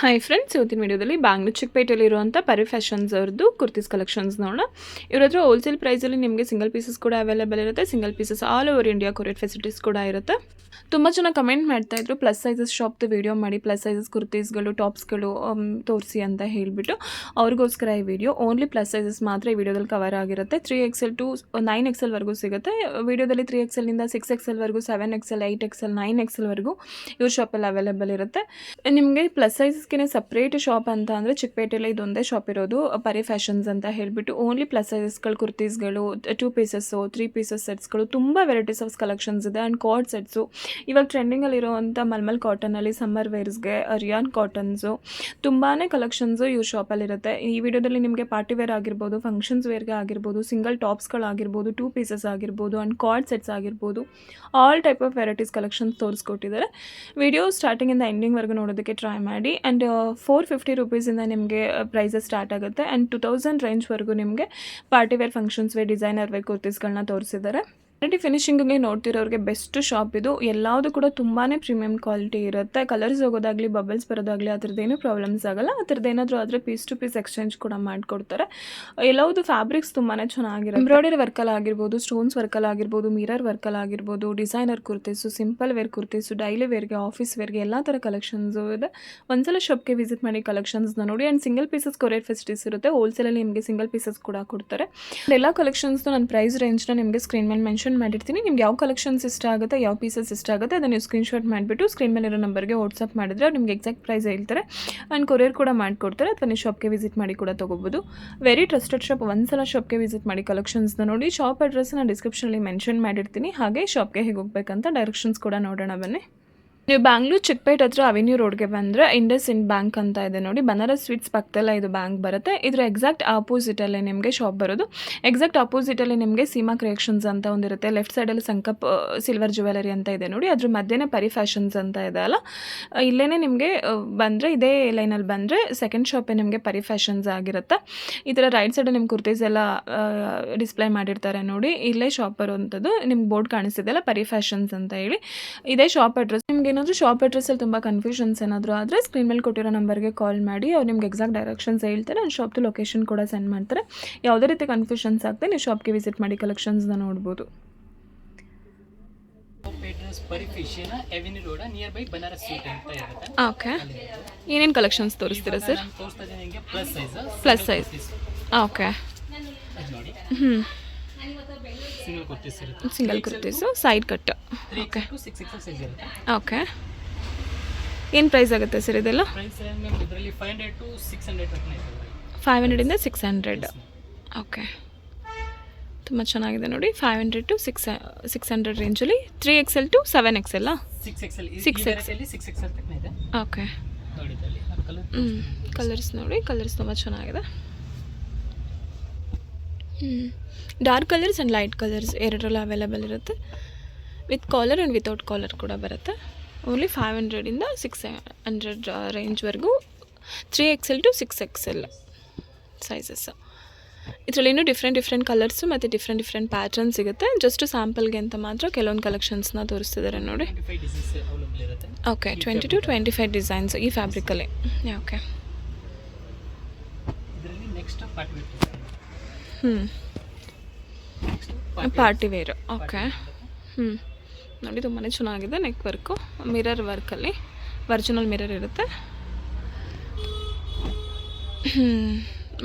Hi friends, ಇವತ್ತಿನ ವಿಡಿಯೋದಲ್ಲಿ ಬ್ಯಾಂಗ್ಳೂರು ಚಿಕ್ಕಪೇಟೆಯಲ್ಲಿರುವಂಥ ಪರಿ ಫ್ಯಾಷನ್ಸ್ ಅವ್ರದ್ದು ಕುರ್ತೀಸ್ ಕಲೆಕ್ಷನ್ಸ್ ನೋಡೋಣ. ಇವ್ರ ಹತ್ರ ಹೋಲ್ಸೇಲ್ ಪ್ರೈಸಲ್ಲಿ ನಿಮಗೆ ಸಿಂಗಲ್ ಪೀಸಸ್ ಕೂಡ ಅವೈಲೇಬಲ್ ಇರುತ್ತೆ. Single pieces all over India courier facilities ಕೂಡ ಇರುತ್ತೆ. ತುಂಬ ಜನ ಕಮೆಂಟ್ ಮಾಡ್ತಾಯಿದ್ರು ಪ್ಲಸ್ ಸೈಜಸ್ ಶಾಪ್ದು ವಿಡಿಯೋ ಮಾಡಿ, ಪ್ಲಸ್ ಸೈಜಸ್ ಕುರ್ತೀಸ್ಗಳು ಟಾಪ್ಸ್ಗಳು ತೋರಿಸಿ ಅಂತ ಹೇಳಿಬಿಟ್ಟು. ಅವ್ರಿಗೋಸ್ಕರ ಈ ವಿಡಿಯೋ ಓನ್ಲಿ ಪ್ಲಸ್ ಸೈಜಸ್ ಮಾತ್ರ ಈ ವಿಡಿಯೋದಲ್ಲಿ ಕವರ್ ಆಗಿರುತ್ತೆ. 3XL ಟು 9XL ಸಿಗುತ್ತೆ. ವಿಡಿಯೋದಲ್ಲಿ 3XLನಿಂದ 6XL 7XL 8XL 9XL ಇವ್ರ ಶಾಪಲ್ಲಿ ಅವೈಲೇಬಲ್ ಇರುತ್ತೆ. ನಿಮಗೆ ಪ್ಲಸ್ ಸೈಜಸ್ಗೆ ಸಪ್ರೇಟ್ ಶಾಪ್ ಅಂತ ಅಂದರೆ ಚಿಕ್ಕಪೇಟೆಯಲ್ಲಿ ಇದೊಂದೇ ಶಾಪ್ ಇರೋದು, ಪರಿ ಫ್ಯಾಷನ್ಸ್ ಅಂತ ಹೇಳಿಬಿಟ್ಟು. ಓನ್ಲಿ ಪ್ಲಸ್ ಸೈಜಸ್ಗಳು ಕುರ್ತೀಸ್ಗಳು 2 ಪೀಸಸ್ಸು 3 ಪೀಸಸ್ ಸೆಟ್ಸ್ಗಳು ತುಂಬ ವೆರೈಟೀಸ್ ಆಫ್ ಕಲೆಕ್ಷನ್ಸ್ ಇದೆ. ಆ್ಯಂಡ್ ಕಾರ್ಡ್ ಸೆಟ್ಸು ಇವಾಗ ಟ್ರೆಂಡಿಂಗಲ್ಲಿರುವಂಥ ಮಲ್ಮಲ್ ಕಾಟನಲ್ಲಿ ಸಮ್ಮರ್ ವೇರ್ಸ್ಗೆ ರಿಯಾನ್ ಕಾಟನ್ಸು ತುಂಬಾ ಕಲೆಕ್ಷನ್ಸು ಇವ್ರ ಶಾಪಲ್ಲಿರುತ್ತೆ. ಈ ವಿಡಿಯೋದಲ್ಲಿ ನಿಮಗೆ ಪಾರ್ಟಿ ವೇರ್ ಆಗಿರ್ಬೋದು, ಫಂಕ್ಷನ್ಸ್ ವೇರ್ಗೆ ಆಗಿರ್ಬೋದು, ಸಿಂಗಲ್ ಟಾಪ್ಸ್ಗಳಾಗಿರ್ಬೋದು, 2 ಪೀಸಸ್ ಆಗಿರ್ಬೋದು, ಆ್ಯಂಡ್ ಕಾರ್ಡ್ ಸೆಟ್ಸ್ ಆಗಿರ್ಬೋದು, all type of varieties collections ತೋರಿಸ್ಕೊಟ್ಟಿದ್ದಾರೆ. ವಿಡಿಯೋ ಸ್ಟಾರ್ಟಿಂಗಿಂದ ಎಂಡಿಂಗ್ವರೆಗೂ ನೋಡೋದಕ್ಕೆ ಟ್ರೈ ಮಾಡಿ. ಆ್ಯಂಡ್ 450 ರುಪೀಸಿಂದ ನಿಮಗೆ ಪ್ರೈಸಸ್ ಸ್ಟಾರ್ಟ್ ಆಗುತ್ತೆ. ಆ್ಯಂಡ್ 2000 ರೇಂಜ್ವರೆಗೂ ನಿಮಗೆ party wear, functions wear, designer wear ಕುರ್ತೀಸ್ಗಳನ್ನ ತೋರಿಸಿದ್ದಾರೆ. ಕ್ವಾಲಿಟಿ ಫಿನಿಶಿಂಗಿಗೆ ನೋಡ್ತಿರೋರಿಗೆ ಬೆಸ್ಟ್ ಶಾಪ್ ಇದು. ಎಲ್ಲಾವುದು ಕೂಡ ತುಂಬಾ ಪ್ರೀಮಿಯಂ ಕ್ವಾಲಿಟಿ ಇರುತ್ತೆ. ಕಲರ್ಸ್ ಹೋಗೋದಾಗಲಿ, ಬಬಲ್ಸ್ ಬರೋದಾಗಲಿ ಆ ಥರದ್ದೇನು ಪ್ರಾಬ್ಲಮ್ಸ್ ಆಗೋಲ್ಲ. ಆ ಥರದ್ದು ಏನಾದರೂ ಆದರೆ ಪೀಸ್ ಟು ಪೀಸ್ ಎಕ್ಸ್ಚೇಂಜ್ ಕೂಡ ಮಾಡಿಕೊಡ್ತಾರೆ. ಎಲ್ಲವುದು ಫ್ಯಾಬ್ರಿಕ್ಸ್ ತುಂಬಾ ಚೆನ್ನಾಗಿರುತ್ತೆ. ಎಂಬ್ರಾಯ್ಡರಿ ವರ್ಕಲ್ಲಿ ಆಗಿರ್ಬೋದು, ಸ್ಟೋನ್ಸ್ ವರ್ಕಲ್ಲಿ ಆಗಿರ್ಬೋದು, ಮಿರರ್ ವರ್ಕಲ್ಲಿ ಆಗಿರ್ಬೋದು, designer kurtis, simple wear kurtis, daily ವೇರ್ಗೆ, ಆಫೀಸ್ ವೇರ್ಗೆ ಎಲ್ಲ ಥರ ಕಲೆಕ್ಷನ್ಸು ಇದೆ. ಒಂದ್ಸಲ ಶಾಪ್ಗೆ ವಿಸಿಟ್ ಮಾಡಿ ಕಲೆಕ್ಷನ್ಸ್ನ ನೋಡಿ. And single pieces courier facilities ಇರುತ್ತೆ. ಹೋಲ್ಸೇಲಲ್ಲಿ ನಿಮಗೆ ಸಿಂಗಲ್ ಪೀಸಸ್ ಕೂಡ ಕೊಡ್ತಾರೆ. ಎಲ್ಲ ಕಲೆಕ್ಷನ್ಸ್ದು ನಾನು ಪ್ರೈಸ್ ರೇಂಜ್ನ ನಿಮಗೆ ಸ್ಕ್ರೀನ್ ಮೇಲೆ ಮೆನ್ಷನ್ ಮಾಡಿರ್ತೀನಿ. ನಿಮ್ಗೆ ಯಾವ ಕಲೆಕ್ಷನ್ಸ್ ಇಷ್ಟ ಆಗುತ್ತೆ, ಯಾವ ಪೀಸಸ್ ಇಷ್ಟ ಆಗುತ್ತೆ ಅದನ್ನು ನೀವು ಸ್ಕ್ರೀನ್ಶಾಟ್ ಮಾಡಿಬಿಟ್ಟು ಸ್ಕ್ರೀನ್ ಮೇಲಿರೋ ನಂಬರ್ಗೆ ವಾಟ್ಸಪ್ ಮಾಡಿದ್ರೆ ಅವ್ರು ನಿಮ್ಗೆ ಎಕ್ಸಾಕ್ಟ್ ಪ್ರೈಸ್ ಹೇಳ್ತಾರೆ. ಆ್ಯಂಡ್ ಕೊರಿಯರ್ ಕೂಡ ಮಾಡಿಕೊಡ್ತಾರೆ. ಅಥವಾ ನೀವು ಶಾಪ್ಗೆ ವಿಸಿಟ್ ಮಾಡಿ ಕೂಡ ತೊಗೋಬೋದು. Very trusted shop. ಒಂದ್ಸಲ ಶಾಪ್ಗೆ ವಿಸಿಟ್ ಮಾಡಿ ಕಲೆಕ್ಷನ್ಸ್ನ ನೋಡಿ. ಶಾಪ್ ಅಡ್ರೆಸ್ ನಾನು ಡಿಸ್ಕ್ರಿಪ್ಷನಲ್ಲಿ ಮೆನ್ಷನ್ ಮಾಡಿರ್ತೀನಿ. ಹಾಗೆ ಶಾಪ್ಗೆ ಹೇಗೆ ಹೋಗ್ಬೇಕಂತ ಡೈರೆಕ್ಷನ್ಸ್ ಕೂಡ ನೋಡೋಣ ಬನ್ನಿ. ನೀವು ಬ್ಯಾಂಗ್ಳೂರು ಚಿಕ್ಕಪೇಟೆ ಹತ್ರ ಅವೆನ್ಯೂ ರೋಡ್ಗೆ ಬಂದರೆ ಇಂಡಸ್ಇಂಡ್ ಬ್ಯಾಂಕ್ ಅಂತ ಇದೆ ನೋಡಿ. ಬನಾರಸ್ ಸ್ವೀಟ್ಸ್ ಪಕ್ಕದಲ್ಲೇ ಇದು ಬ್ಯಾಂಕ್ ಬರುತ್ತೆ. ಇದರ ಎಕ್ಸಾಕ್ಟ್ ಆಪೋಸಿಟಲ್ಲೇ ನಿಮಗೆ ಶಾಪ್ ಬರೋದು. ಎಕ್ಸಾಕ್ಟ್ ಆಪೋಸಿಟಲ್ಲಿ ನಿಮಗೆ ಸೀಮಾ ಕ್ರಿಯೇಷನ್ಸ್ ಅಂತ ಒಂದಿರುತ್ತೆ. ಲೆಫ್ಟ್ ಸೈಡಲ್ಲಿ ಸಂಕಪ್ ಸಿಲ್ವರ್ ಜ್ಯುವೆಲರಿ ಅಂತ ಇದೆ ನೋಡಿ. ಅದ್ರ ಮಧ್ಯೆ ಪರಿ ಫ್ಯಾಷನ್ಸ್ ಅಂತ ಇದೆ ಅಲ್ಲ, ಇಲ್ಲೇ ನಿಮಗೆ ಬಂದರೆ, ಇದೇ ಲೈನಲ್ಲಿ ಬಂದರೆ ಸೆಕೆಂಡ್ ಶಾಪೇ ನಿಮಗೆ ಪರಿ ಫ್ಯಾಷನ್ಸ್ ಆಗಿರುತ್ತೆ. ಈ ಥರ ರೈಟ್ ಸೈಡ್ ನಿಮ್ಮ ಕುರ್ತೀಸ್ ಎಲ್ಲ ಡಿಸ್ಪ್ಲೇ ಮಾಡಿರ್ತಾರೆ ನೋಡಿ. ಇಲ್ಲೇ ಶಾಪ್ ಬರುವಂಥದ್ದು. ನಿಮ್ಗೆ ಬೋರ್ಡ್ ಕಾಣಿಸ್ತಿದೆಯಲ್ಲ, ಪರಿ ಫ್ಯಾಷನ್ಸ್ ಅಂತ ಹೇಳಿ. ಇದೇ ಶಾಪ್ ಅಡ್ರೆಸ್. ನಿಮ್ಗೆ ಏನಾದರೂ ಶಾಪ್ ಅಡ್ರೆಸ್ಸಲ್ಲಿ ತುಂಬ ಕನ್ಫ್ಯೂಷನ್ಸ್ ಏನಾದರೂ ಆದರೆ ಸ್ಕ್ರೀನ್ ಮೇಲೆ ಕೊಟ್ಟಿರೋ ನಂಬರ್ಗೆ ಕಾಲ್ ಮಾಡಿ. ಅವ್ರು ನಿಮ್ಗೆ ಎಕ್ಸಾಕ್ಟ್ ಡೈರೆಕ್ಷನ್ಸ್ ಹೇಳ್ತಾರೆ. ಅಲ್ಲಿ ಶಾಪ್ದು ಲೊಕೇಶನ್ ಕೂಡ ಸೆಂಡ್ ಮಾಡ್ತಾರೆ. ಯಾವುದೇ ರೀತಿ ಕನ್ಫ್ಯೂಷನ್ಸ್ ಆಗ್ತದೆ ನೀವು ಶಾಪ್ಗೆ ವಿಸಿಟ್ ಮಾಡಿ ಕಲೆಕ್ಷನ್ಸ್ನ ನೋಡ್ಬೋದು. ಓಕೆ, ಏನೇನು ಕಲೆಕ್ಷನ್ಸ್ ತೋರಿಸ್ತೀರಾ sir? Plus size. Okay, single kurtis, side cut. Okay okay, ಏನು ಪ್ರೈಸ್ ಆಗುತ್ತೆ ಸರ್ ಇದೆಲ್ಲ? 500 to 600. ಓಕೆ, ತುಂಬ ಚೆನ್ನಾಗಿದೆ ನೋಡಿ. 500 to 600 ರೇಂಜಲ್ಲಿ 3XL to 7XL. 6XL. Okay, colours ನೋಡಿ. ಕಲರ್ಸ್ ತುಂಬ ಚೆನ್ನಾಗಿದೆ. Dark colours and light colours ಎರಡರಲ್ಲೂ ಅವೈಲೇಬಲ್ ಇರುತ್ತೆ. With collar and without collar ಕೂಡ ಬರುತ್ತೆ. ಓನ್ಲಿ 500 to 600 ರೇಂಜ್ವರೆಗೂ 3XL to 6XL ಸೈಜಸ್. ಇದರಲ್ಲಿ ಇನ್ನೂ ಡಿಫ್ರೆಂಟ್ ಕಲರ್ಸು ಮತ್ತು ಡಿಫ್ರೆಂಟ್ ಪ್ಯಾಟರ್ನ್ ಸಿಗುತ್ತೆ. ಜಸ್ಟ್ ಸ್ಯಾಂಪಲ್ಗೆ ಅಂತ ಮಾತ್ರ ಕೆಲವೊಂದು ಕಲೆಕ್ಷನ್ಸ್ನ ತೋರಿಸ್ತಿದ್ದಾರೆ ನೋಡಿ. ಓಕೆ, 20 to 25 ಡಿಸೈನ್ಸ್ ಈ ಫ್ಯಾಬ್ರಿಕಲ್ಲಿ. Okay, party wear. ಓಕೆ, ನೋಡಿ ತುಂಬಾ ಚೆನ್ನಾಗಿದೆ. ನೆಕ್ ವರ್ಕು, ಮಿರರ್ ವರ್ಕಲ್ಲಿ ಒರಿಜಿನಲ್ ಮಿರರ್ ಇರುತ್ತೆ.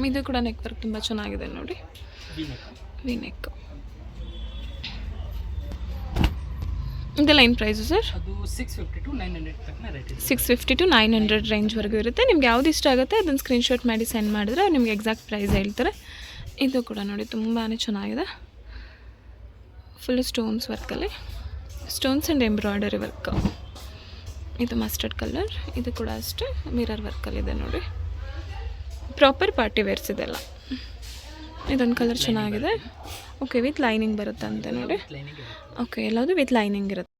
ಇದು ಕೂಡ ನೆಕ್ ವರ್ಕ್ ತುಂಬ ಚೆನ್ನಾಗಿದೆ ನೋಡಿ. V neck. ಇದೆಲ್ಲ ಏನು ಪ್ರೈಸು ಸರ್? 650 to 900 ರೇಂಜ್ವರೆಗೂ ಇರುತ್ತೆ. ನಿಮ್ಗೆ ಯಾವ್ದು ಇಷ್ಟ ಆಗುತ್ತೆ ಅದನ್ನು ಸ್ಕ್ರೀನ್ಶಾಟ್ ಮಾಡಿ ಸೆಂಡ್ ಮಾಡಿದ್ರೆ ಅವ್ರು ನಿಮ್ಗೆ ಎಕ್ಸಾಕ್ಟ್ ಪ್ರೈಸ್ ಹೇಳ್ತಾರೆ. ಇದು ಕೂಡ ನೋಡಿ ತುಂಬಾ ಚೆನ್ನಾಗಿದೆ. ಫುಲ್ ಸ್ಟೋನ್ಸ್ ವರ್ಕಲ್ಲಿ, ಸ್ಟೋನ್ಸ್ ಆ್ಯಂಡ್ ಎಂಬ್ರಾಯ್ಡರಿ ವರ್ಕ್. ಇದು ಮಸ್ಟರ್ಡ್ ಕಲರ್. ಇದು ಕೂಡ ಅಷ್ಟೇ ಮಿರರ್ ವರ್ಕಲ್ಲಿದೆ ನೋಡಿ. ಪ್ರಾಪರ್ ಪಾರ್ಟಿ ವೇರ್ಸ್ ಇದೆಲ್ಲ. ಇದೊಂದು ಕಲರ್ ಚೆನ್ನಾಗಿದೆ. ಓಕೆ, ವಿತ್ ಲೈನಿಂಗ್ ಬರುತ್ತೆ ಅಂತೆ ನೋಡಿ. ಓಕೆ, ಎಲ್ಲದು ವಿತ್ ಲೈನಿಂಗ್ ಇರುತ್ತೆ.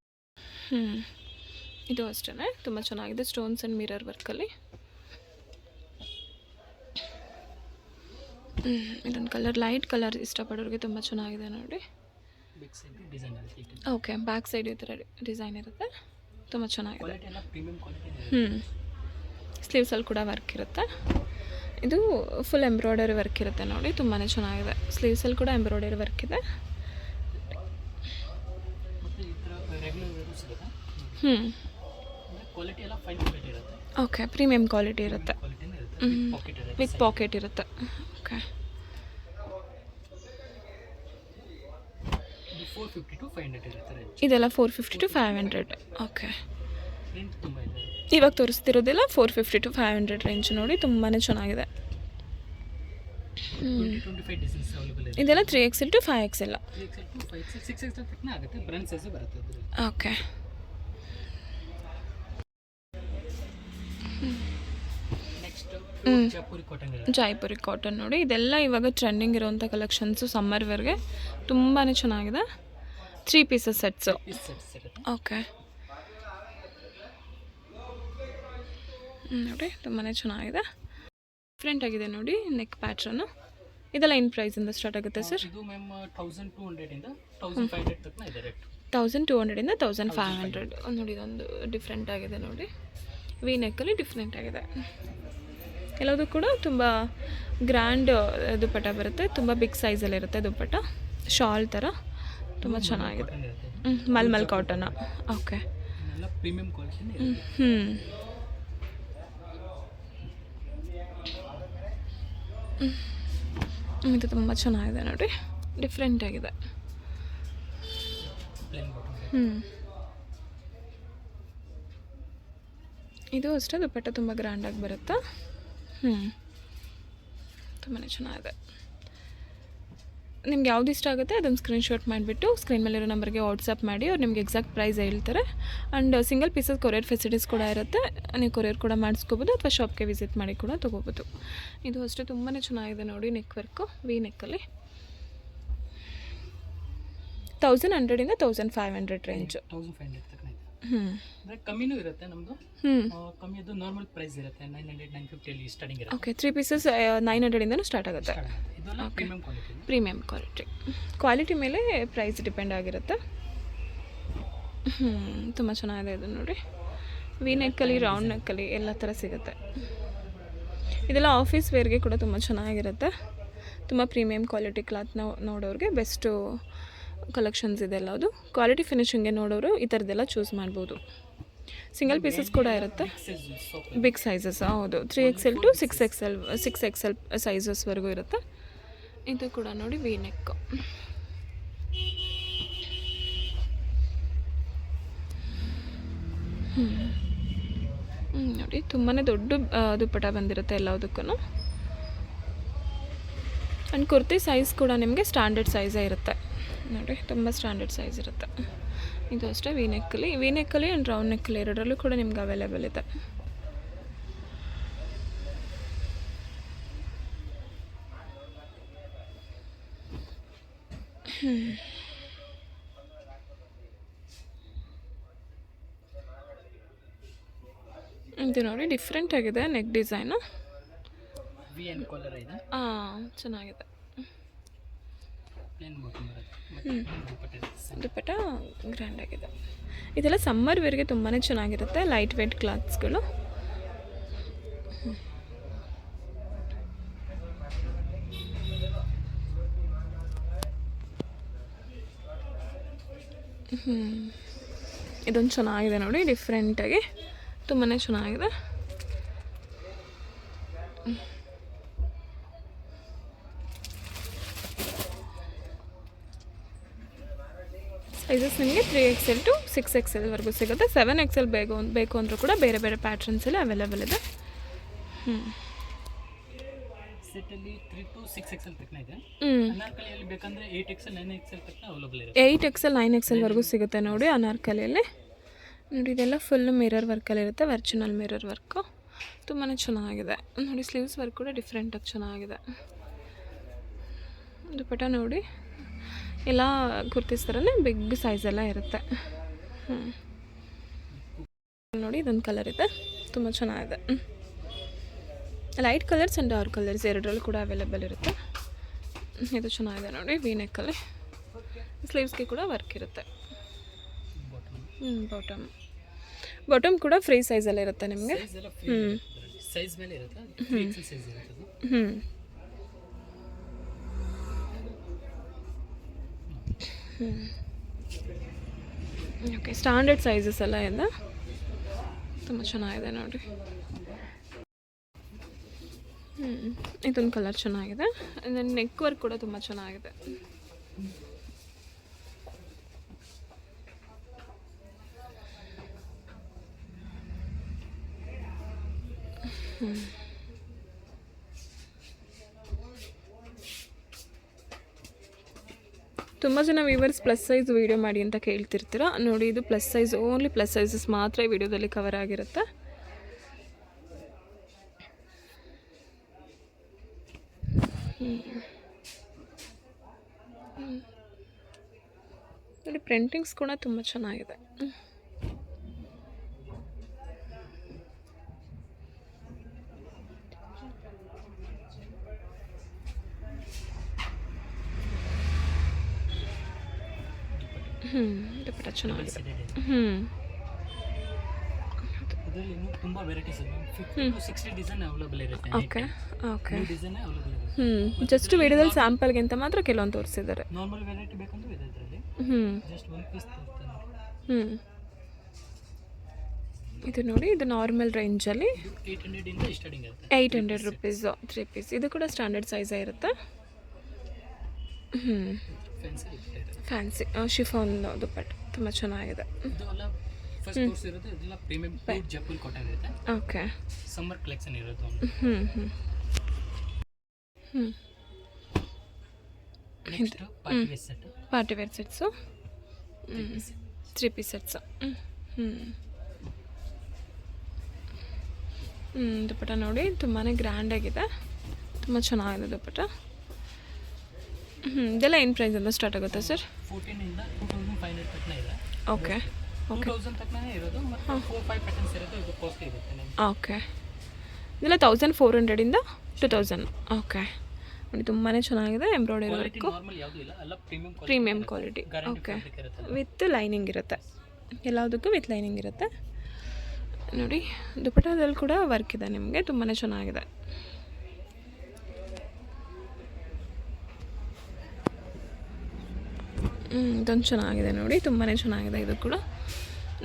ಇದು ಅಷ್ಟೇ ತುಂಬ ಚೆನ್ನಾಗಿದೆ. ಸ್ಟೋನ್ಸ್ ಆ್ಯಂಡ್ ಮಿರರ್ ವರ್ಕಲ್ಲಿ. ಇದೊಂದು ಕಲರ್, ಲೈಟ್ ಕಲರ್ ಇಷ್ಟಪಡೋರಿಗೆ ತುಂಬ ಚೆನ್ನಾಗಿದೆ ನೋಡಿ. ಓಕೆ, ಬ್ಯಾಕ್ ಸೈಡ್ ಈ ಥರ ಡಿಸೈನ್ ಇರುತ್ತೆ. ತುಂಬ ಚೆನ್ನಾಗಿದೆ. ಸ್ಲೀವ್ಸಲ್ಲಿ ಕೂಡ ವರ್ಕ್ ಇರುತ್ತೆ. ಇದು ಫುಲ್ ಎಂಬ್ರಾಯ್ಡರಿ ವರ್ಕ್ ಇರುತ್ತೆ ನೋಡಿ, ತುಂಬಾ ಚೆನ್ನಾಗಿದೆ. ಸ್ಲೀವ್ಸಲ್ಲಿ ಕೂಡ ಎಂಬ್ರಾಯ್ಡರಿ ವರ್ಕ್ ಇದೆ. ಓಕೆ, ಪ್ರೀಮಿಯಮ್ ಕ್ವಾಲಿಟಿ ಇರುತ್ತೆ. ವಿತ್ ಪಾಕೆಟ್ ಇರುತ್ತೆ. ಓಕೆ, ಇದೆಲ್ಲ 450 to 500. ಓಕೆ, ಇವಾಗ ತೋರಿಸ್ತಿರೋದೆಲ್ಲ 450 to 500 ರೇಂಜ್ ನೋಡಿ, ತುಂಬಾ ಚೆನ್ನಾಗಿದೆ. ಇದೆಲ್ಲ 3XL to 5XL. Okay, Jaipuri cotton ನೋಡಿ, ಇದೆಲ್ಲ ಇವಾಗ ಟ್ರೆಂಡಿಂಗ್ ಇರೋವಂಥ ಕಲೆಕ್ಷನ್ಸು. ಸಮ್ಮರ್ ವೇರ್ಗೆ ತುಂಬಾ ಚೆನ್ನಾಗಿದೆ. 3 ಪೀಸಸ್ ಸೆಟ್ಸು. ಓಕೆ, ನೋಡಿ ತುಂಬಾ ಚೆನ್ನಾಗಿದೆ. ಡಿಫ್ರೆಂಟ್ ಆಗಿದೆ ನೋಡಿ ನೆಕ್ ಪ್ಯಾಟ್ರನ್ನು. ಇದೆಲ್ಲ ಏನು ಪ್ರೈಸಿಂದ ಸ್ಟಾರ್ಟ್ ಆಗುತ್ತೆ ಸರ್? 1200 ಇಂದ 1500. ನೋಡಿ, ಇದೊಂದು ಡಿಫ್ರೆಂಟ್ ಆಗಿದೆ ನೋಡಿ, ವಿ ನೆಕ್ಕಲ್ಲಿ ಡಿಫ್ರೆಂಟ್ ಆಗಿದೆ. ಎಲ್ಲದೂ ಕೂಡ ತುಂಬ ಗ್ರ್ಯಾಂಡ್ ದುಪ್ಪಟ್ಟ ಬರುತ್ತೆ, ತುಂಬ ಬಿಗ್ ಸೈಜಲ್ಲಿರುತ್ತೆ ದುಪ್ಪಟ್ಟ, ಶಾಲ್ ಥರ ತುಂಬ ಚೆನ್ನಾಗಿದೆ. ಮಲ್ಮಲ್ ಕಾಟನ್. ಓಕೆ, ಇದು ತುಂಬ ಚೆನ್ನಾಗಿದೆ ನೋಡಿ, ಡಿಫ್ರೆಂಟ್ ಆಗಿದೆ. ಇದು ಅಷ್ಟೇ, ದುಪ್ಪಟ್ಟ ತುಂಬ ಗ್ರ್ಯಾಂಡಾಗಿ ಬರುತ್ತೆ. ತುಂಬಾ ಚೆನ್ನಾಗಿದೆ. ನಿಮ್ಗೆ ಯಾವ್ದು ಇಷ್ಟ ಆಗುತ್ತೆ ಅದನ್ನು ಸ್ಕ್ರೀನ್ಶಾಟ್ ಮಾಡಿಬಿಟ್ಟು ಸ್ಕ್ರೀನ್ ಮೇಲಿರೋ ನಂಬರ್ಗೆ ವಾಟ್ಸಪ್ ಮಾಡಿ, ಅವ್ರು ನಿಮ್ಗೆ ಎಕ್ಸಾಕ್ಟ್ ಪ್ರೈಸ್ ಹೇಳ್ತಾರೆ. And single pieces courier facilities ಕೂಡ ಇರುತ್ತೆ, ನೀವು ಕೊರಿಯರ್ ಕೂಡ ಮಾಡಿಸ್ಕೋಬೋದು ಅಥವಾ ಶಾಪ್ಗೆ ವಿಸಿಟ್ ಮಾಡಿ ಕೂಡ ತೊಗೋಬೋದು. ಇದು ಅಷ್ಟೇ ತುಂಬಾ ಚೆನ್ನಾಗಿದೆ ನೋಡಿ, ನೆಕ್ ವರ್ಕು ವಿ ನೆಕ್ಕಲ್ಲಿ 1100 ಇಂದ 1500 ರೇಂಜ್. ಕಮ್ಮಿನೂ ಇರುತ್ತೆ ನಮ್ಮದು. ಕಮ್ಮಿದು ನಾರ್ಮಲ್ ಪ್ರೈಸ್ ಇರುತ್ತೆ 900 950 ಅಲ್ಲಿ ಸ್ಟಾರ್ಟಿಂಗ್ ಇರುತ್ತೆ. ಓಕೆ, 3 ಪೀಸಸ್ 900 ಇಂದನೂ ಸ್ಟಾರ್ಟ್ ಆಗುತ್ತೆ. ಇದೆಲ್ಲ ಪ್ರೀಮಿಯಮ್ ಕ್ವಾಲಿಟಿ ಮೇಲೆ ಪ್ರೈಸ್ ಡಿಪೆಂಡ್ ಆಗಿರುತ್ತೆ. ತುಂಬ ಚೆನ್ನಾಗಿದೆ ಇದು ನೋಡಿ, ವಿ ನೆಕ್ಕಲ್ಲಿ ರೌಂಡ್ ನೆಕ್ಕಲ್ಲಿ ಎಲ್ಲ ಥರ ಸಿಗುತ್ತೆ. ಇದೆಲ್ಲ ಆಫೀಸ್ ವೇರ್ಗೆ ಕೂಡ ತುಂಬ ಚೆನ್ನಾಗಿರುತ್ತೆ. ತುಂಬ ಪ್ರೀಮಿಯಮ್ ಕ್ವಾಲಿಟಿ ಕ್ಲಾತ್ ನೋಡೋರಿಗೆ ಬೆಸ್ಟು ಕಲೆಕ್ಷನ್ಸ್ ಇದೆ ಎಲ್ಲದು. ಕ್ವಾಲಿಟಿ ಫಿನಿಶಿಂಗ್ಗೆ ನೋಡೋರು ಈ ಥರದ್ದೆಲ್ಲ ಚೂಸ್ ಮಾಡ್ಬೋದು. ಸಿಂಗಲ್ ಪೀಸಸ್ ಕೂಡ ಇರುತ್ತೆ, ಬಿಗ್ ಸೈಜಸ್. ಹೌದು, 3XL to 6XL ಸೈಜಸ್ವರೆಗೂ ಇರುತ್ತೆ. ಇದು ಕೂಡ ನೋಡಿ ವಿ ನೆಕ್. ನೋಡಿ ತುಂಬಾ ದೊಡ್ಡ ದುಪ್ಪಟ ಬಂದಿರುತ್ತೆ ಎಲ್ಲದಕ್ಕೂ. ಆ್ಯಂಡ್ ಕುರ್ತಿ ಸೈಜ್ ಕೂಡ ನಿಮಗೆ ಸ್ಟ್ಯಾಂಡರ್ಡ್ ಸೈಜೇ ಇರುತ್ತೆ ನೋಡಿ, ತುಂಬ ಸ್ಟ್ಯಾಂಡರ್ಡ್ ಸೈಜ್ ಇರುತ್ತೆ. ಇದು ಅಷ್ಟೇ ವಿ ನೆಕ್ಕಲ್ಲಿ ಆ್ಯಂಡ್ ರೌಂಡ್ ನೆಕ್ಕಲ್ಲಿ ಎರಡರಲ್ಲೂ ಕೂಡ ನಿಮ್ಗೆ ಅವೈಲೇಬಲ್ ಇದೆ. ಇದು ನೋಡಿ ಡಿಫ್ರೆಂಟ್ ಆಗಿದೆ ನೆಕ್ ಡಿಸೈನು. ಚೆನ್ನಾಗಿದೆ. ದುಪ್ಪಟ್ಟ ಗ್ರ್ಯಾಂಡ್ ಆಗಿದೆ. ಇದೆಲ್ಲ ಸಮ್ಮರ್ ವೇರ್ಗೆ ತುಂಬಾ ಚೆನ್ನಾಗಿರುತ್ತೆ, ಲೈಟ್ ವೇಟ್ ಕ್ಲಾತ್ಸ್ಗಳು. ಇದೊಂದು ಚೆನ್ನಾಗಿದೆ ನೋಡಿ, ಡಿಫ್ರೆಂಟಾಗಿ ತುಂಬಾ ಚೆನ್ನಾಗಿದೆ. ಸೈಜಸ್ ನಿಮಗೆ 3XL to 6XL ಸಿಗುತ್ತೆ. 7XL ಬೇಕು ಅಂದರೂ ಕೂಡ ಬೇರೆ ಬೇರೆ ಪ್ಯಾಟ್ರನ್ಸಲ್ಲಿ ಅವೈಲೇಬಲ್ ಇದೆ. ಸೆಟ್ಟಲ್ಲಿ 3 to 6XL ತನಕ ಇದೆ. ಅನಾರ್ಕಲಿಯಲ್ಲಿ ಬೇಕಂದರೆ 8XL 9XL ತನಕ ಅವೈಲೇಬಲ್ ಇದೆ. 8XL 9XL ಸಿಗುತ್ತೆ ನೋಡಿ ಅನಾರ್ಕಲಿಯಲ್ಲಿ. ನೋಡಿ ಇದೆಲ್ಲ ಫುಲ್ ಮಿರರ್ ವರ್ಕಲ್ಲಿರುತ್ತೆ, ವರ್ಜಿನಲ್ ಮಿರರ್ ವರ್ಕು. ತುಂಬಾ ಚೆನ್ನಾಗಿದೆ ನೋಡಿ. ಸ್ಲೀವ್ಸ್ ವರ್ಕ್ ಕೂಡ ಡಿಫ್ರೆಂಟಾಗಿ ಚೆನ್ನಾಗಿದೆ. ದುಪ್ಪಟ್ಟ ನೋಡಿ ಎಲ್ಲ ಕುರ್ತೀಸ್ ಥರನೇ ಬಿಗ್ ಸೈಜೆಲ್ಲ ಇರುತ್ತೆ. ನೋಡಿ ಇದೊಂದು ಕಲರ್ ಇದೆ, ತುಂಬ ಚೆನ್ನಾಗಿದೆ. Light colours and dark colours ಎರಡರಲ್ಲೂ ಕೂಡ ಅವೈಲೇಬಲ್ ಇರುತ್ತೆ. ಇದು ಚೆನ್ನಾಗಿದೆ ನೋಡಿ, ವಿ ನೆಕ್ಕಲ್ಲಿ. ಸ್ಲೀವ್ಸ್ಗೆ ಕೂಡ ವರ್ಕ್ ಇರುತ್ತೆ. ಬಾಟಮ್ ಕೂಡ ಫ್ರೀ ಸೈಜಲ್ಲಿ ಇರುತ್ತೆ ನಿಮಗೆ. ಸೈಜ್ ಮೇಲೆ ಇರುತ್ತೆ 3XL ಸೈಜ್ ಇರುತ್ತೆ ಅದು. ಹ್ಞೂ ಓಕೆ ಸ್ಟ್ಯಾಂಡರ್ಡ್ ಸೈಜಸ್ ಎಲ್ಲ ಇದೆ, ತುಂಬ ಚೆನ್ನಾಗಿದೆ ನೋಡಿ. ಇದೊಂದು ಕಲರ್ ಚೆನ್ನಾಗಿದೆ, ನೆಕ್ ವರ್ಕ್ ಕೂಡ ತುಂಬ ಚೆನ್ನಾಗಿದೆ. ತುಂಬ ಜನ ವ್ಯೂವರ್ಸ್ ಪ್ಲಸ್ ಸೈಜ್ ವೀಡಿಯೋ ಮಾಡಿ ಅಂತ ಕೇಳ್ತಿರ್ತೀರ ನೋಡಿ. ಇದು plus size, only plus sizes ಮಾತ್ರ ಈ ವಿಡಿಯೋದಲ್ಲಿ ಕವರ್ ಆಗಿರುತ್ತೆ. ನೋಡಿ ಪ್ರಿಂಟಿಂಗ್ಸ್ ಕೂಡ ತುಂಬ ಚೆನ್ನಾಗಿದೆ. ದುಪ್ಪಟ್ಟ ಚೆನ್ನಾಗಿದೆ. ಇದರಲ್ಲಿ ಇನ್ನೂ ತುಂಬ ವೆರೈಟೀಸ್ ಇದೆ. 50 to 60 ಡಿಸೈನ್ ಅವೈಲೇಬಲ್ ಇರುತ್ತೆ. ಓಕೆ ಓಕೆ ಡಿಸೈನ್ ಅವೈಲೇಬಲ್ ಇರುತ್ತೆ. ಜಸ್ಟ್ ವಿಡಿಯೋದಲ್ಲಿ ಸ್ಯಾಂಪಲ್ಗೆ ಅಂತ ಮಾತ್ರ ಕೆಲವೊಂದು ತೋರಿಸಿದ್ದಾರೆ. ನಾರ್ಮಲ್ ವೆರೈಟಿ ಬೇಕಂದ್ರೆ ಇದೆ ಇದರಲ್ಲಿ. ಜಸ್ಟ್ ಒಂದು ಪೀಸ್ ತೋರಿಸ್ತೀನಿ. ಇದು ನೋಡಿ, ಇದು ನಾರ್ಮಲ್ ರೇಂಜಲ್ಲಿ 800 ಇಂದ ಸ್ಟಾರ್ಟಿಂಗ್ ಇರುತ್ತೆ. 800 ರುಪೀಸು 3 ಪೀಸ್. ಇದು ಕೂಡ ಸ್ಟ್ಯಾಂಡರ್ಡ್ ಸೈಜೇ ಇರುತ್ತೆ. ಫ್ಯಾನ್ಸಿ ಶಿಫಾನ್ ದುಪ್ಪಟ್ಟ ತುಂಬ ಚೆನ್ನಾಗಿದೆ. ಇದೆಲ್ಲ ಫಸ್ಟ್ ಕೋರ್ಸ್ ಇರುತ್ತೆ, ಇದೆಲ್ಲ ಪ್ರೀಮಿಯಂ ಪ್ಯೂರ್ ಜೈಪುರ್ ಕಾಟನ್ ಇರುತ್ತೆ. ಓಕೆ ಸಮ್ಮರ್ ಕಲೆಕ್ಷನ್ ಇರುತ್ತೆ ಒಂದು. Next party wear set. Party wear sets 3 piece sets. Dupatta ನೋಡಿ ತುಂಬಾ ಗ್ರ್ಯಾಂಡಾಗಿದೆ, ತುಂಬ ಚೆನ್ನಾಗಿದೆ ದುಪ್ಪಟ್ಟ. ಇದೆಲ್ಲ ಏನು ಪ್ರೈಸಿಂದ ಸ್ಟಾರ್ಟ್ ಆಗುತ್ತೆ ಸರ್? 14 ಇಂದ 2500 ತನಕ ಇದೆ. ಓಕೆ ಓಕೆ 2000 ತನಕ ಇರೋದು, ಮತ್ತು 4-5 ಪ್ಯಾಟರ್ನ್ಸ್ ಇರುತ್ತೆ. ಇದು ಕಾಸ್ಟ್ಲಿ ಇರುತ್ತೆ. ಓಕೆ ಇದೆಲ್ಲ 1400 ಇಂದ 2000. ಓಕೆ ನೋಡಿ ತುಂಬಾ ಚೆನ್ನಾಗಿದೆ. ಎಂಬ್ರಾಯ್ಡರಿ ವರ್ಕು ನಾರ್ಮಲ್ ಯಾವುದೂ ಇಲ್ಲ, ಎಲ್ಲ premium quality. Okay with lining ಇರುತ್ತೆ, ಎಲ್ಲದಕ್ಕೂ ವಿತ್ ಲೈನಿಂಗ್ ಇರುತ್ತೆ ನೋಡಿ. ದುಪ್ಪಟ್ಟದಲ್ಲಿ ಕೂಡ ವರ್ಕ್ ಇದೆ ನಿಮಗೆ, ತುಂಬಾ ಚೆನ್ನಾಗಿದೆ. ಇದೊಂದು ಚೆನ್ನಾಗಿದೆ ನೋಡಿ, ತುಂಬಾ ಚೆನ್ನಾಗಿದೆ. ಇದು ಕೂಡ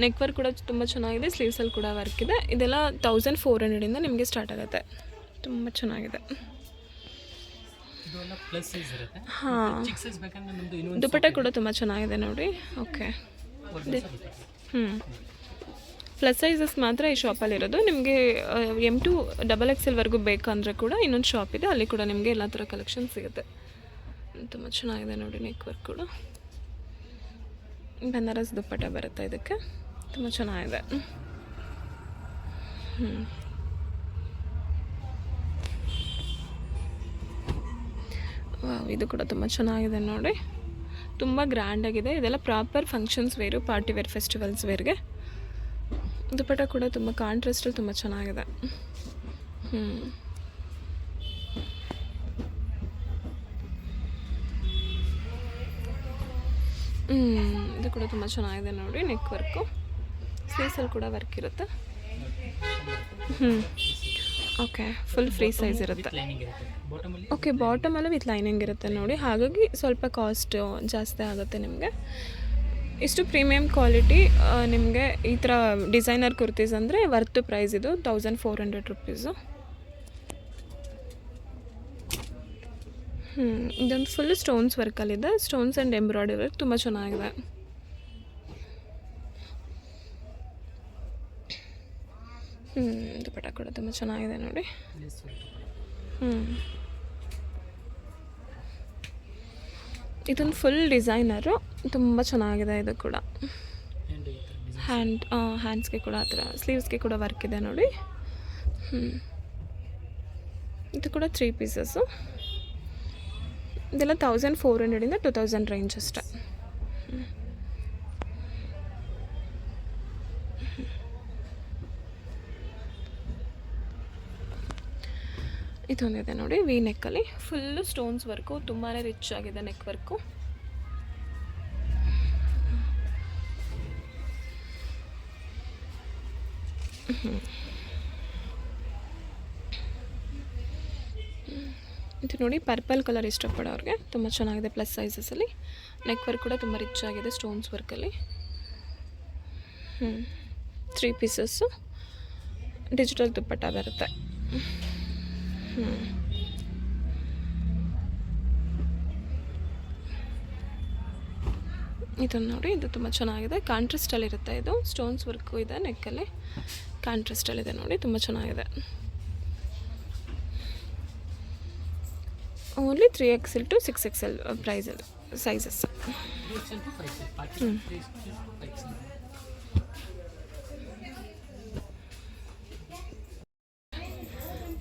ನೆಕ್ ವರ್ಕ್ ಕೂಡ ತುಂಬ ಚೆನ್ನಾಗಿದೆ, ಸ್ಲೀವ್ಸಲ್ಲಿ ಕೂಡ ವರ್ಕ್ ಇದೆ. ಇದೆಲ್ಲ 1400 ಇಂದ ನಿಮಗೆ ಸ್ಟಾರ್ಟ್ ಆಗುತ್ತೆ, ತುಂಬ ಚೆನ್ನಾಗಿದೆ. ಹಾಂ ದುಪ್ಪಟ್ಟ ಕೂಡ ತುಂಬ ಚೆನ್ನಾಗಿದೆ ನೋಡಿ. ಓಕೆ ಪ್ಲಸ್ ಸೈಜಸ್ ಮಾತ್ರ ಈ ಶಾಪಲ್ಲಿ ಇರೋದು. ನಿಮಗೆ M to XXL ಬೇಕಂದರೆ ಕೂಡ ಇನ್ನೊಂದು ಶಾಪ್ ಇದೆ, ಅಲ್ಲಿ ಕೂಡ ನಿಮಗೆ ಎಲ್ಲ ಥರ ಕಲೆಕ್ಷನ್ ಸಿಗುತ್ತೆ. ತುಂಬ ಚೆನ್ನಾಗಿದೆ ನೋಡಿ. ನೆಕ್ ವರ್ಕ್ ಕೂಡ ಬನಾರಸ್ ದುಪ್ಪಟ್ಟ ಬರುತ್ತೆ ಇದಕ್ಕೆ, ತುಂಬ ಚೆನ್ನಾಗಿದೆ. ಇದು ಕೂಡ ತುಂಬ ಚೆನ್ನಾಗಿದೆ ನೋಡಿ, ತುಂಬ ಗ್ರ್ಯಾಂಡಾಗಿದೆ. ಇದೆಲ್ಲ proper functions wear, party wear, festivals ವೇರ್ಗೆ. ದುಪ್ಪಟ್ಟ ಕೂಡ ತುಂಬ ಕಾಂಟ್ರಾಸ್ಟಲ್ಲಿ ತುಂಬ ಚೆನ್ನಾಗಿದೆ. ಇದು ಕೂಡ ತುಂಬ ಚೆನ್ನಾಗಿದೆ ನೋಡಿ. ನೆಕ್ ವರ್ಕು, ಸ್ಲೀವ್ಸಲ್ಲಿ ಕೂಡ ವರ್ಕ್ ಇರುತ್ತೆ. ಓಕೆ ಫುಲ್ ಫ್ರೀ ಸೈಜ್ ಇರುತ್ತೆ. ಓಕೆ ಬಾಟಮಲ್ಲಿ ವಿತ್ ಲೈನಿಂಗ್ ಇರುತ್ತೆ ನೋಡಿ, ಹಾಗಾಗಿ ಸ್ವಲ್ಪ ಕಾಸ್ಟ್ ಜಾಸ್ತಿ ಆಗುತ್ತೆ ನಿಮಗೆ. ಇಷ್ಟು ಪ್ರೀಮಿಯಂ ಕ್ವಾಲಿಟಿ ನಿಮಗೆ ಈ ಥರ ಡಿಸೈನರ್ ಕುರ್ತೀಸ್ ಅಂದರೆ ವರ್ತ್ ಪ್ರೈಸ್. ಇದು 1400 ರುಪೀಸು. ಇದೊಂದು ಫುಲ್ ಸ್ಟೋನ್ಸ್ ವರ್ಕಲ್ಲಿದೆ, ಸ್ಟೋನ್ಸ್ ಆ್ಯಂಡ್ ಎಂಬ್ರಾಯ್ಡರಿ ವರ್ಕ್ ತುಂಬ ಚೆನ್ನಾಗಿದೆ. ದುಪ್ಪಟ್ಟ ಕೂಡ ತುಂಬ ಚೆನ್ನಾಗಿದೆ ನೋಡಿ. ಇದೊಂದು ಫುಲ್ ಡಿಸೈನರು, ತುಂಬ ಚೆನ್ನಾಗಿದೆ. ಇದು ಕೂಡ ಹ್ಯಾಂಡ್ಸ್ಗೆ ಕೂಡ ಆ ಥರ, ಸ್ಲೀವ್ಸ್ಗೆ ಕೂಡ ವರ್ಕ್ ಇದೆ ನೋಡಿ. ಇದು ಕೂಡ 3 ಪೀಸಸ್ಸು. ಇದೆಲ್ಲ 1400 ಇಂದ 2000 ರೇಂಜ್ ಅಷ್ಟೆ. ಇದೊಂದಿದೆ ನೋಡಿ, ವಿ ನೆಕ್ಕಲ್ಲಿ ಫುಲ್ಲು ಸ್ಟೋನ್ಸ್ ವರ್ಕು, ತುಂಬಾ ರಿಚ್ ಆಗಿದೆ ನೆಕ್ ವರ್ಕು. ಇದು ನೋಡಿ ಪರ್ಪಲ್ ಕಲರ್ ಇಷ್ಟಪಡೋರಿಗೆ ತುಂಬ ಚೆನ್ನಾಗಿದೆ ಪ್ಲಸ್ ಸೈಜಸಲ್ಲಿ. ನೆಕ್ ವರ್ಕ್ ಕೂಡ ತುಂಬ ರಿಚ್ ಆಗಿದೆ ಸ್ಟೋನ್ಸ್ ವರ್ಕಲ್ಲಿ. 3 ಪೀಸಸ್ಸು ಡಿಜಿಟಲ್ ದುಪ್ಪಟ್ಟ ಬರುತ್ತೆ. ಇದನ್ನು ನೋಡಿ, ಇದು ತುಂಬ ಚೆನ್ನಾಗಿದೆ. ಕಾಂಟ್ರಾಸ್ಟಲ್ಲಿರುತ್ತೆ. ಇದು ಸ್ಟೋನ್ಸ್ ವರ್ಕು ಇದೆ ನೆಕ್ಕಲ್ಲಿ, ಕಾಂಟ್ರಾಸ್ಟಲ್ಲಿದೆ ನೋಡಿ, ತುಂಬ ಚೆನ್ನಾಗಿದೆ. ಓನ್ಲಿ 3XL to 6XL ಪ್ರೈಸಲ್ಲಿ sizes. 3XL to 5XL, party 3XL to 5XL.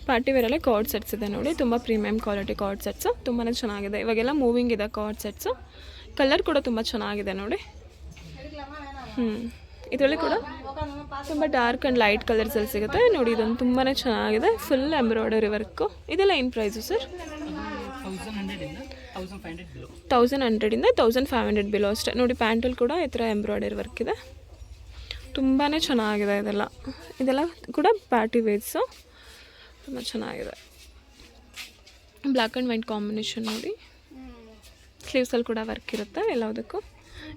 Party ವೇರಲ್ಲಿ ಕಾರ್ಡ್ ಸೆಟ್ಸ್ ಇದೆ ನೋಡಿ, ತುಂಬ ಪ್ರೀಮಿಯಮ್ ಕ್ವಾಲಿಟಿ ಕಾರ್ಡ್ ಸೆಟ್ಸು, ತುಂಬಾ ಚೆನ್ನಾಗಿದೆ. ಇವಾಗೆಲ್ಲ ಮೂವಿಂಗ್ ಇದೆ ಕಾರ್ಡ್ ಸೆಟ್ಸು. ಕಲರ್ ಕೂಡ ತುಂಬ ಚೆನ್ನಾಗಿದೆ ನೋಡಿ. ಇದರಲ್ಲಿ ಕೂಡ ತುಂಬ ಡಾರ್ಕ್ ಆ್ಯಂಡ್ ಲೈಟ್ ಕಲರ್ಸಲ್ಲಿ ಸಿಗುತ್ತೆ ನೋಡಿ. ಇದೊಂದು ತುಂಬಾ ಚೆನ್ನಾಗಿದೆ, ಫುಲ್ ಎಂಬ್ರಾಯ್ಡರಿ ವರ್ಕು. ಇದೆಲ್ಲ ಏನು ಪ್ರೈಸು ಸರ್? 1100ಇಂದ 1500 ಬಿಲೋ ಅಷ್ಟೇ ನೋಡಿ. ಪ್ಯಾಂಟಲ್ಲಿ ಕೂಡ ಈ ಥರ ಎಂಬ್ರಾಯ್ಡರಿ ವರ್ಕ್ ಇದೆ, ತುಂಬಾ ಚೆನ್ನಾಗಿದೆ. ಇದೆಲ್ಲ ಕೂಡ ಪಾರ್ಟಿ ವೇರ್ಸು, ತುಂಬ ಚೆನ್ನಾಗಿದೆ. ಬ್ಲ್ಯಾಕ್ ಆ್ಯಂಡ್ ವೈಟ್ ಕಾಂಬಿನೇಷನ್ ನೋಡಿ. ಸ್ಲೀವ್ಸಲ್ಲಿ ಕೂಡ ವರ್ಕ್ ಇರುತ್ತೆ ಎಲ್ಲದಕ್ಕೂ.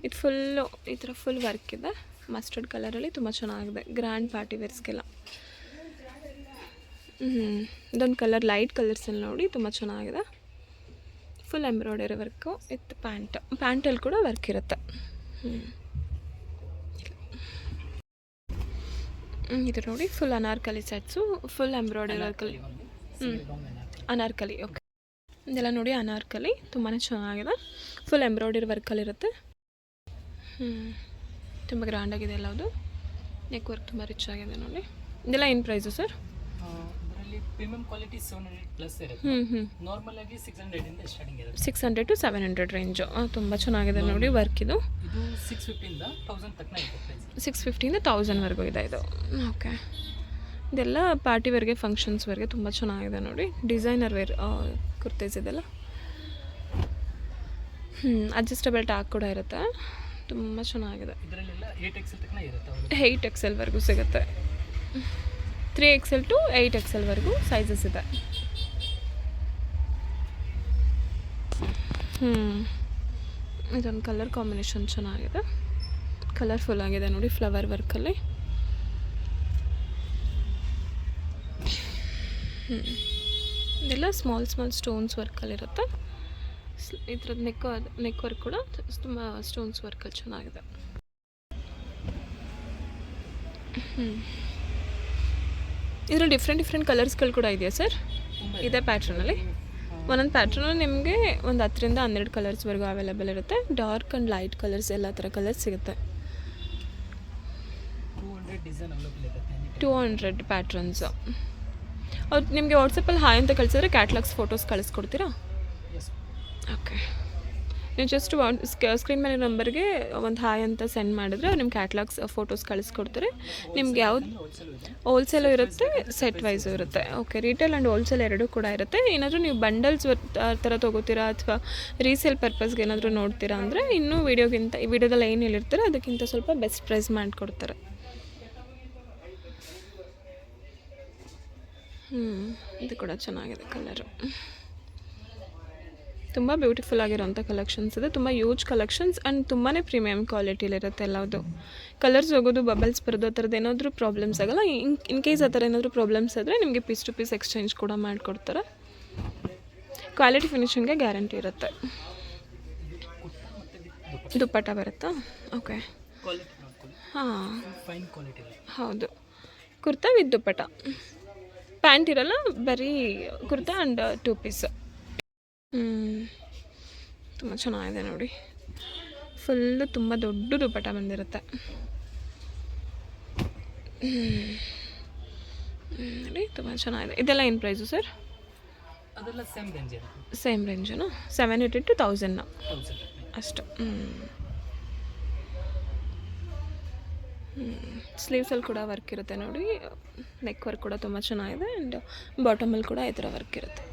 ಇದು ಫುಲ್ಲು ಈ ಥರ ಫುಲ್ ವರ್ಕ್ ಇದೆ ಮಸ್ಟರ್ಡ್ ಕಲರಲ್ಲಿ, ತುಂಬ ಚೆನ್ನಾಗಿದೆ ಗ್ರ್ಯಾಂಡ್ ಪಾರ್ಟಿ ವೇರ್ಸ್ಗೆಲ್ಲ. ಇದೊಂದು ಕಲರ್ ಲೈಟ್ ಕಲರ್ಸಲ್ಲಿ ನೋಡಿ, ತುಂಬ ಚೆನ್ನಾಗಿದೆ. ಫುಲ್ ಎಂಬ್ರಾಯ್ಡರಿ ವರ್ಕು ವಿತ್ ಪ್ಯಾಂಟಲ್ಲಿ ಕೂಡ ವರ್ಕ್ ಇರುತ್ತೆ. ಇದು ನೋಡಿ full anarkali sets, full embroidery ವರ್ಕಲ್ಲಿ. ಅನಾರ್ಕಲಿ, ಓಕೆ. ಇದೆಲ್ಲ ನೋಡಿ ಅನಾರ್ಕಲಿ, ತುಂಬಾ ಚೆನ್ನಾಗಿದೆ. ಫುಲ್ ಎಂಬ್ರಾಯ್ಡರಿ ವರ್ಕಲ್ಲಿರುತ್ತೆ. ತುಂಬ ಗ್ರ್ಯಾಂಡಾಗಿದೆ ಎಲ್ಲವುದು. ನೆಕ್ ವರ್ಕ್ ತುಂಬ ರಿಚ್ ಆಗಿದೆ ನೋಡಿ. ಇದೆಲ್ಲ ಏನು ಪ್ರೈಸು ಸರ್? ಇದರಲ್ಲಿ ಪ್ರೀಮಿಯಂ ಕ್ವಾಲಿಟಿ 700 ಪ್ಲಸ್ ಇರುತ್ತೆ. ನಾರ್ಮಲ್ ಆಗಿ 600 ಇಂದ ಸ್ಟಾರ್ಟಿಂಗ್ ಇರುತ್ತೆ. 600 to 700 ರೇಂಜು. ತುಂಬ ಚೆನ್ನಾಗಿದೆ ನೋಡಿ ವರ್ಕ್. ಇದು 650 ಇಂದ 1000 ತನಕ ಇದೆ ಪ್ರೈಸ್. 650ಇಂದ 1000ವರೆಗೂ ಇದೆ ಇದು. ಓಕೆ. ಇದೆಲ್ಲ ಪಾರ್ಟಿ ವೇರ್ಗೆ, ಫಂಕ್ಷನ್ಸ್ ವೇರ್ಗೆ ತುಂಬ ಚೆನ್ನಾಗಿದೆ ನೋಡಿ. ಡಿಸೈನರ್ ವೇರ್ ಕುರ್ತೀಸ್ ಇದೆಲ್ಲ. ಅಡ್ಜಸ್ಟಬಲ್ ಟ್ಯಾಗ್ ಕೂಡ ಇರುತ್ತೆ, ತುಂಬ ಚೆನ್ನಾಗಿದೆ. ಇದರಲ್ಲೆಲ್ಲ 8XL ತನಕ ಇರುತ್ತೆ. 8XLವರೆಗೂ ಸಿಗುತ್ತೆ. 3XL to 8XLವರೆಗೂ ಸೈಜಸ್ ಇದೆ. ಇದೊಂದು ಕಲರ್ ಕಾಂಬಿನೇಷನ್ ಚೆನ್ನಾಗಿದೆ, ಕಲರ್ಫುಲ್ ಆಗಿದೆ ನೋಡಿ ಫ್ಲವರ್ ವರ್ಕಲ್ಲಿ. ಇದೆಲ್ಲ ಸ್ಮಾಲ್ ಸ್ಟೋನ್ಸ್ ವರ್ಕಲ್ಲಿರುತ್ತೆ. ಇದ್ರದ್ದು ನೆಕ್ ವರ್ಕ್ ಕೂಡ ತುಂಬ ಸ್ಟೋನ್ಸ್ ವರ್ಕಲ್ಲಿ ಚೆನ್ನಾಗಿದೆ. ಇದರಲ್ಲಿ ಡಿಫ್ರೆಂಟ್ ಕಲರ್ಸ್ಗಳು ಕೂಡ ಇದೆಯಾ ಸರ್? ಇದೇ ಪ್ಯಾಟ್ರನಲ್ಲಿ ಒಂದೊಂದು ಪ್ಯಾಟ್ರನಲ್ಲಿ ನಿಮಗೆ ಒಂದು 10ರಿಂದ 12 ಕಲರ್ಸ್ವರೆಗೂ ಅವೈಲೇಬಲ್ ಇರುತ್ತೆ. ಡಾರ್ಕ್ ಆ್ಯಂಡ್ ಲೈಟ್ ಕಲರ್ಸ್ ಎಲ್ಲ ಥರ ಕಲರ್ಸ್ ಸಿಗುತ್ತೆ. 200 ಪ್ಯಾಟ್ರನ್ಸು. ಅವ್ರು ನಿಮಗೆ ವಾಟ್ಸಪ್ಪಲ್ಲಿ ಹಾಯ್ ಅಂತ ಕಳಿಸಿದ್ರೆ ಕ್ಯಾಟ್ಲಾಗ್ಸ್ ಫೋಟೋಸ್ ಕಳಿಸ್ಕೊಡ್ತೀರಾ? ಓಕೆ. ನೀವು ಜಸ್ಟ್ ಸ್ಕ್ರೀನ್ ಮೇಲೆ ನಂಬರ್ಗೆ ಒಂದು ಹಾಯ್ ಅಂತ ಸೆಂಡ್ ಮಾಡಿದ್ರೆ ಅವ್ರು ನಿಮ್ಮ ಕ್ಯಾಟ್ಲಾಗ್ಸ್ ಫೋಟೋಸ್ ಕಳಿಸ್ಕೊಡ್ತಾರೆ. ನಿಮ್ಗೆ ಯಾವ್ದು ಹೋಲ್ಸೇಲು ಇರುತ್ತೆ, ಸೆಟ್ ವೈಸು ಇರುತ್ತೆ. ಓಕೆ. ರಿಟೇಲ್ ಆ್ಯಂಡ್ ಹೋಲ್ಸೇಲ್ ಎರಡೂ ಕೂಡ ಇರುತ್ತೆ. ಏನಾದರೂ ನೀವು ಬಂಡಲ್ಸ್ ಥರ ತೊಗೋತೀರಾ ಅಥವಾ ರೀಸೇಲ್ ಪರ್ಪಸ್ಗೆ ಏನಾದರೂ ನೋಡ್ತೀರಾ ಅಂದರೆ ಇನ್ನೂ ಈ ವಿಡಿಯೋದಲ್ಲಿ ಏನು ಹೇಳಿರ್ತಾರೆ ಅದಕ್ಕಿಂತ ಸ್ವಲ್ಪ ಬೆಸ್ಟ್ ಪ್ರೈಸ್ ಮಾಡಿಕೊಡ್ತಾರೆ. ಇದು ಕೂಡ ಚೆನ್ನಾಗಿದೆ ಕಲರು, ತುಂಬ ಬ್ಯೂಟಿಫುಲ್ ಆಗಿರೋಂಥ ಕಲೆಕ್ಷನ್ಸ್ ಇದೆ. ತುಂಬ ಯೂಜ್ ಕಲೆಕ್ಷನ್ಸ್ ಆ್ಯಂಡ್ ತುಂಬಾ ಪ್ರೀಮಿಯಮ್ ಕ್ವಾಲಿಟಿಲಿರುತ್ತೆ ಎಲ್ಲವುದು. ಕಲರ್ಸ್ ಹೋಗೋದು, ಬಬಲ್ಸ್ ಬರೋದು, ಆ ಥರದ್ದು ಏನಾದರೂ ಪ್ರಾಬ್ಲಮ್ಸ್ ಆಗಲ್ಲ. ಇನ್ ಕೇಸ್ ಆ ಥರ ಏನಾದರೂ ಪ್ರಾಬ್ಲಮ್ಸ್ ಆದರೆ ನಿಮಗೆ ಪೀಸ್ ಟು ಪೀಸ್ ಎಕ್ಸ್ಚೇಂಜ್ ಕೂಡ ಮಾಡಿಕೊಡ್ತಾರೆ. ಕ್ವಾಲಿಟಿ ಫಿನಿಶಿಂಗ್ಗೆ ಗ್ಯಾರಂಟಿ ಇರುತ್ತೆ. ದುಪ್ಪಟ್ಟ ಬರುತ್ತಾ? ಓಕೆ. ಹಾಂ, ಹೌದು. ಕುರ್ತಾ ವಿತ್ ದುಪ್ಪಟ್ಟ, ಪ್ಯಾಂಟ್ ಇರಲ್ಲ, ಬರೀ ಕುರ್ತಾ ಆ್ಯಂಡ್ 2 ಪೀಸ್. ತುಂಬ ಚೆನ್ನಾಗಿದೆ ನೋಡಿ. ಫುಲ್ಲು ತುಂಬ ದೊಡ್ಡ ದುಪ್ಪಟ್ಟ ಬಂದಿರುತ್ತೆ ನೋಡಿ, ತುಂಬ ಚೆನ್ನಾಗಿದೆ. ಇದೆಲ್ಲ ಏನು ಪ್ರೈಸು ಸರ್? ಅದೆಲ್ಲ ಸೇಮ್ ರೇಂಜು. 780 to 1000 ಅಷ್ಟು. ಸ್ಲೀವ್ಸಲ್ಲಿ ಕೂಡ ವರ್ಕ್ ಇರುತ್ತೆ ನೋಡಿ. ನೆಕ್ ವರ್ಕ್ ಕೂಡ ತುಂಬ ಚೆನ್ನಾಗಿದೆ ಆ್ಯಂಡ್ ಬಾಟಮಲ್ಲಿ ಕೂಡ ಈ ಥರ ವರ್ಕ್ ಇರುತ್ತೆ.